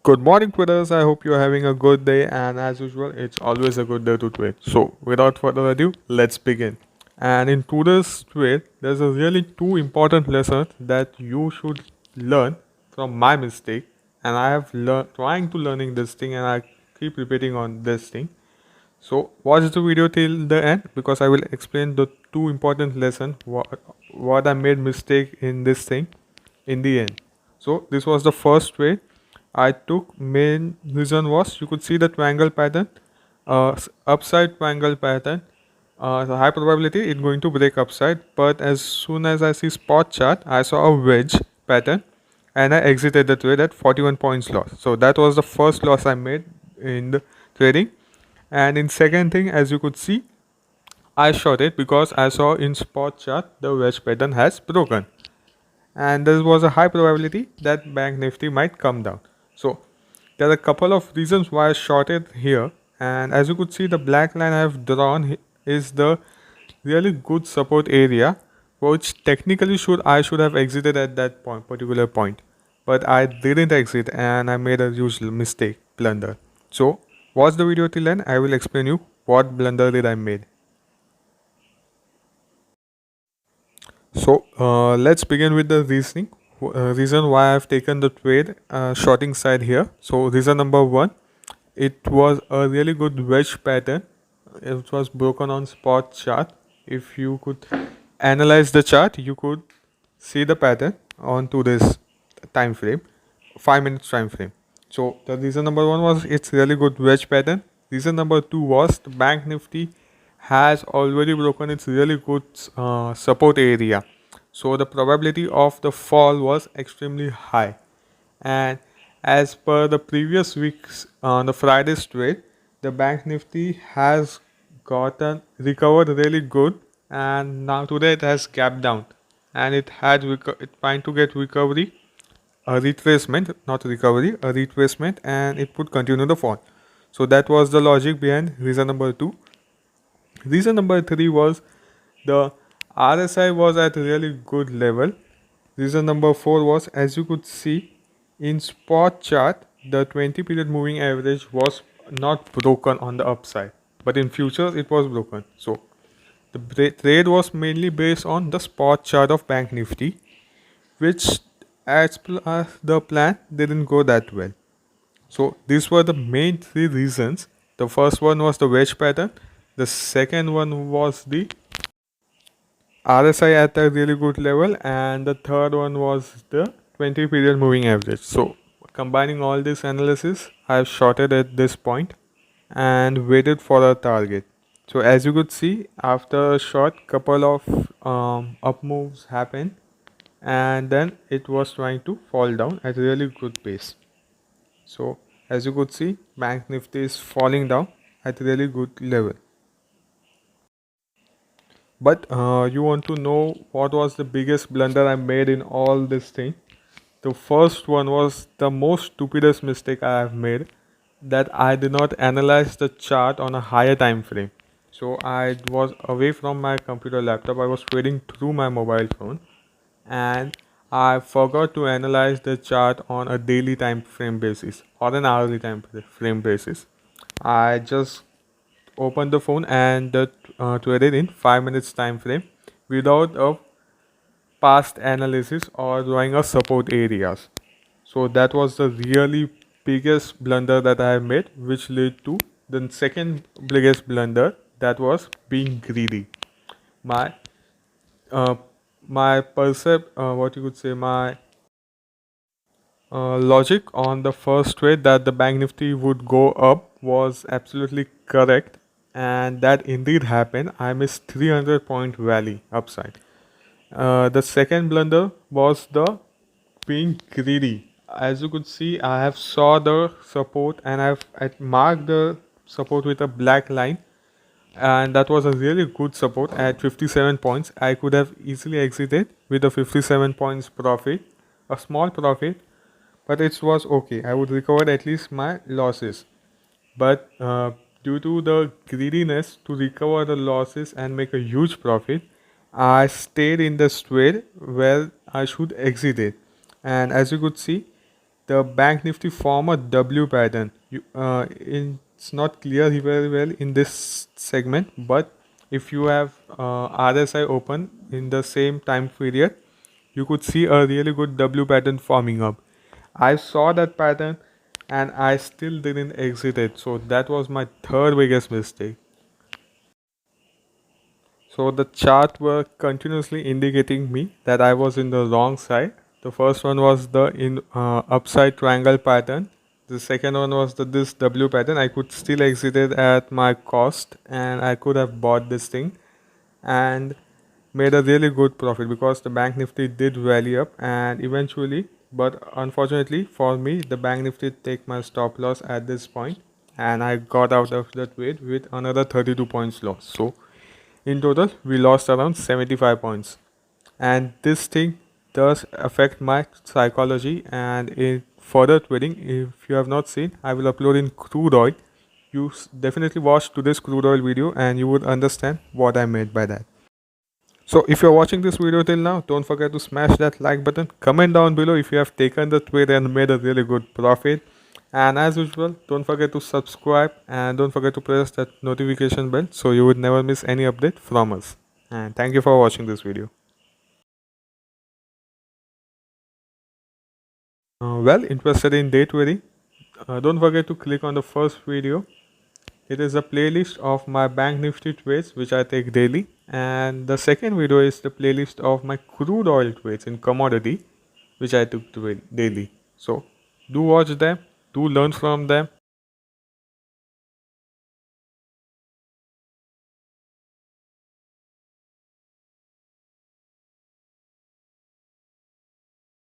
Good morning, traders. I hope you're having a good day, and as usual, it's always a good day to trade. So, without further ado, let's begin. And in today's trade, there's a really two important lessons that you should learn from my mistake. And I have learned trying to learning this thing, and I keep repeating on this thing. So, watch the video till the end because I will explain the two important lessons what I made mistake in this thing in the end. So, this was the first trade I took. Main reason was you could see the triangle pattern, upside triangle pattern. The high probability it's going to break upside, but as soon as I see spot chart, I saw a wedge pattern, and I exited the trade at 41 points loss. So that was the first loss I made in the trading. And in second thing, as you could see, I short it because I saw in spot chart the wedge pattern has broken, and there was a high probability that bank nifty might come down. So there are a couple of reasons why I shorted here, and as you could see, the black line I have drawn is the really good support area, which technically I should have exited at that particular point, but I didn't exit and I made a huge mistake, blunder. So watch the video till end. I will explain you what blunder did I made. So let's begin with the reasoning. Reason why I've taken the trade shorting side here. So reason number one, it was a really good wedge pattern. It was broken on spot chart. If you could analyze the chart, you could see the pattern onto this time frame, 5 minutes time frame. So the reason number one was it's really good wedge pattern. Reason number two was the bank nifty has already broken its really good support area, so the probability of the fall was extremely high. And as per the previous week's on the Friday's trade, the bank nifty has gotten recovered really good, and now today it has gapped down, and it trying to get recovery, a retracement, not recovery, a retracement, and it would continue the fall. So that was the logic behind reason number two. Reason number three was the RSI was at a really good level. Reason number four was, as you could see in spot chart, the 20 period moving average was not broken on the upside, but in futures it was broken. So the trade was mainly based on the spot chart of bank nifty, which as the plan didn't go that well. So these were the main three reasons. The first one was the wedge pattern. The second one was the RSI at a really good level, and the third one was the 20 period moving average. So combining all this analysis, I have shorted at this point and waited for a target. So as you could see, after a short, couple of up moves happened, and then it was trying to fall down at a really good pace. So as you could see, bank nifty is falling down at a really good level. But you want to know what was the biggest blunder I made in all this thing? The first one was the most stupidest mistake I have made, that I did not analyze the chart on a higher time frame. So I was away from my computer laptop. I was trading through my mobile phone, and I forgot to analyze the chart on a daily time frame basis or an hourly time frame basis. I just opened the phone and traded in 5 minutes time frame without a past analysis or drawing a support areas. So that was the really biggest blunder that I have made, which led to the second biggest blunder, that was being greedy. My uh, what you could say, my logic on the first trade that the bank nifty would go up was absolutely correct, and that indeed happened. I missed 300-point rally upside. The second blunder was the being greedy. As you could see, I have saw the support, and I marked the support with a black line, and that was a really good support at 57 points. I could have easily exited with a 57 points profit, a small profit, but it was okay. I would recover at least my losses. But due to the greediness to recover the losses and make a huge profit, I stayed in the trade where I should exit it. And as you could see, the bank nifty form a W pattern. It's not clear very well in this segment, but if you have RSI open in the same time period, you could see a really good W pattern forming up. I saw that pattern and I still didn't exit it, so that was my third biggest mistake. So the chart were continuously indicating me that I was in the wrong side. The first one was the upside triangle pattern. The second one was this W pattern. I could still exit it at my cost, and I could have bought this thing and made a really good profit because the bank nifty did rally up and eventually, but unfortunately for me, the bank nifty take my stop loss at this point, and I got out of the trade with another 32 points loss. So in total, we lost around 75 points. And this thing does affect my psychology. And in further trading, if you have not seen, I will upload in crude oil. You definitely watch today's crude oil video and you would understand what I meant by that. So if you're watching this video till now, don't forget to smash that like button. Comment down below if you have taken the trade and made a really good profit. And as usual, don't forget to subscribe and don't forget to press that notification bell so you would never miss any update from us. And thank you for watching this video. Interested in day trading? Don't forget to click on the first video. It is a playlist of my bank nifty trades which I take daily, and the second video is the playlist of my crude oil trades in commodity which I took daily. So do watch them, do learn from them,